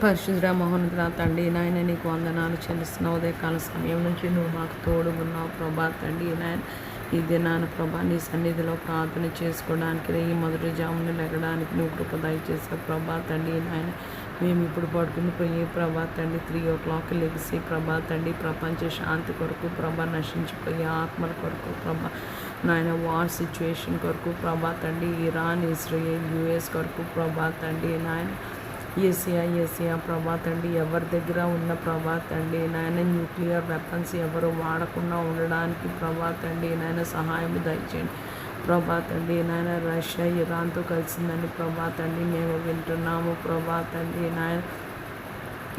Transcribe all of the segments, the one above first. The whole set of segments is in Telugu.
పరిశుద్ధ మహోన్నతుడ తండ్రి నాయన నీకు వందనాలు చెల్లిస్తున్న ఉదయకాల సమయం నుంచి నువ్వు మాకు తోడు ఉన్నావు ప్రభా తండ్రి నాయన ఈ దినాన ప్రభా నీ సన్నిధిలో ప్రార్థన చేసుకోవడానికి ఈ మొదటి జామును లెగడానికి నువ్వు కృప దయచేసావు ప్రభా తండ్రి నాయన మేము ఇప్పుడు పడుకుని పోయి ప్రభా తండ్రి 3 లెగిసి ప్రభా తండ్రి ప్రపంచ శాంతి కొరకు ప్రభా నశించిపోయే ఆత్మల కొరకు ప్రభా నాయన వార్ సిచ్యువేషన్ కొరకు ప్రభా తండ్రి ఇరాన్ ఇజ్రాయెల్ యుఎస్ కొరకు ప్రభా తండ్రి నాయన ఏసియా ప్రభా తండ్రి ఎవరి దగ్గర ఉన్న ప్రభా తండ్రి నాయన న్యూక్లియర్ వెపన్స్ ఎవరు వాడకుండా ఉండడానికి ప్రభా తండ్రి నాయన సహాయం దయచేయండి ప్రభా తండ్రి నాయన రష్యా ఇరాన్తో కలిసిందని ప్రభా తండ్రి మేము వింటున్నాము ప్రభా తండ్రి నాయన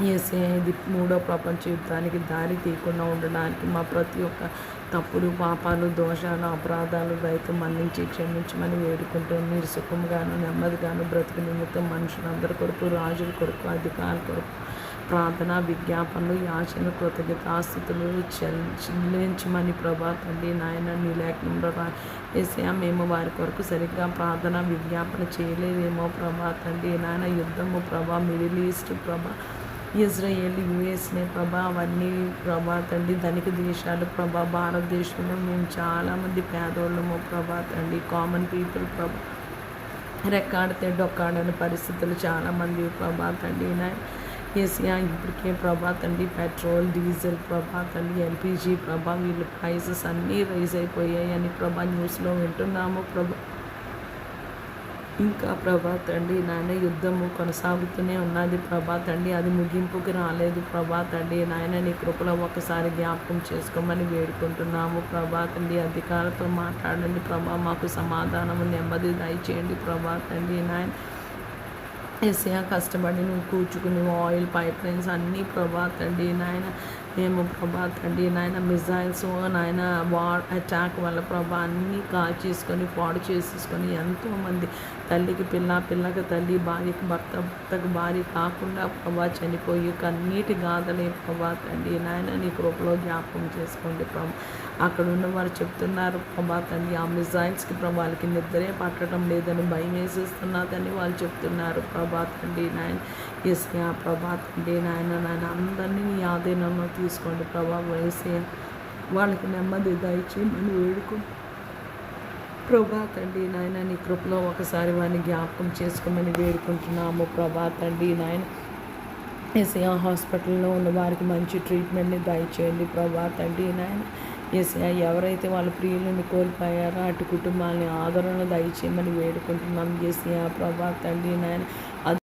ఏసీఐ ఇది 3వ ప్రపంచ యుద్ధానికి దారి తీయకుండా ఉండడానికి మా ప్రతి ఒక్క తప్పులు పాపాలు దోషాలు అపరాధాలు రైతు మన్నించి క్షమించమని వేడుకుంటూ మీరు సుఖంగాను నెమ్మదిగాను బ్రతుకు నిమిత్తం మనుషులందరి కొరకు రాజుల కొరకు అధికారుల కొరకు ప్రార్థన విజ్ఞాపనలు యాచన కృతజ్ఞతాస్థుతులు చెల్లించమని ప్రభా తండ్రి నాయన నీ లేఖనంలో ఏసీఆ మేము వారి కొరకు సరిగ్గా ప్రార్థన విజ్ఞాపన చేయలేదేమో ప్రభా తండ్రి నాయన యుద్ధము ప్రభా మిడిల్ ఈస్ట్ ప్రభా ఇజ్రాయేల్ యుఎస్నే ప్రభా అవన్నీ ప్రభా తండ్రి ధనిక దేశాలు ప్రభా భారతదేశంలో మేము చాలామంది పేదోళ్ళము ప్రభా తండ్రి కామన్ పీపుల్ ప్రభా రెక్కాడితే డొక్కాడని పరిస్థితులు చాలామంది ప్రభా తండ్రి ఏసియా ఇప్పటికే ప్రభా తండ్రి పెట్రోల్ డీజిల్ ప్రభా తండ్రి ఎల్పిజి ప్రభా వీళ్ళ ప్రైసెస్ అన్నీ రైజ్ అయిపోయాయి అని ప్రభా న్యూస్లో వింటున్నాము ప్రభా ఇంకా ప్రభా తండ్రి నాయన యుద్ధము కొనసాగుతూనే ఉన్నది ప్రభా తండ్రి అది ముగింపుకి రాలేదు ప్రభా తండ్రి నాయన నీ కృపలో ఒకసారి జ్ఞాపకం చేసుకోమని వేడుకుంటున్నాము ప్రభా తండ్రి అధికారులతో మాట్లాడండి ప్రభా మాకు సమాధానము నెమ్మది దయచేయండి ప్రభా తండ్రి నాయన ఏసియా కష్టపడి నువ్వు కూర్చుకుని ఆయిల్ పైప్ లైన్స్ అన్నీ ప్రభా తండ్రి నాయన మేము ప్రభా తండ్రి నాయన మిజైల్స్ నాయన వార్ అటాక్ వల్ల ప్రభా అన్నీ కాల్చేసుకొని పాడు చేసేసుకొని ఎంతోమంది తల్లికి పిల్లకి తల్లి భార్యకి భర్తకు భార్య కాకుండా ప్రభా చనిపోయి కన్నీటి గాథలే ప్రభా తండ్రి నాయన నీ కృపలో జ్ఞాపకం చేసుకోండి ప్రభా అక్కడ ఉన్న వారు చెప్తున్నారు ప్రభా తండ్రి ఆ మిజైల్స్కి ప్రభాలకి నిద్రే పట్టడం లేదని భయం వేసేస్తున్నదని వాళ్ళు చెప్తున్నారు ప్రభా తండ్రి నాయన ఏసయ్యా ప్రభా తండ్రి నాయన అందరినీ నీ ఆధీనంలో తీసుకోండి ప్రభా వేసే వాళ్ళకి నెమ్మది దయచేయమని వేడుకో ప్రభా తండ్రి నాయన నీ కృపలో ఒకసారి వారిని జ్ఞాపకం చేసుకోమని వేడుకుంటున్నాము ప్రభా తండ్రి నాయన ఏసయ్యా హాస్పిటల్లో ఉన్న వారికి మంచి ట్రీట్మెంట్ని దయచేయండి ప్రభా తండ్రి నాయన ఏసయ్యా ఎవరైతే వాళ్ళ ప్రియులను కోల్పోయారో అటు కుటుంబాలని ఆదరణ దయచేయమని వేడుకుంటున్నాం ఏసయ్యా ప్రభా తండ్రి నాయన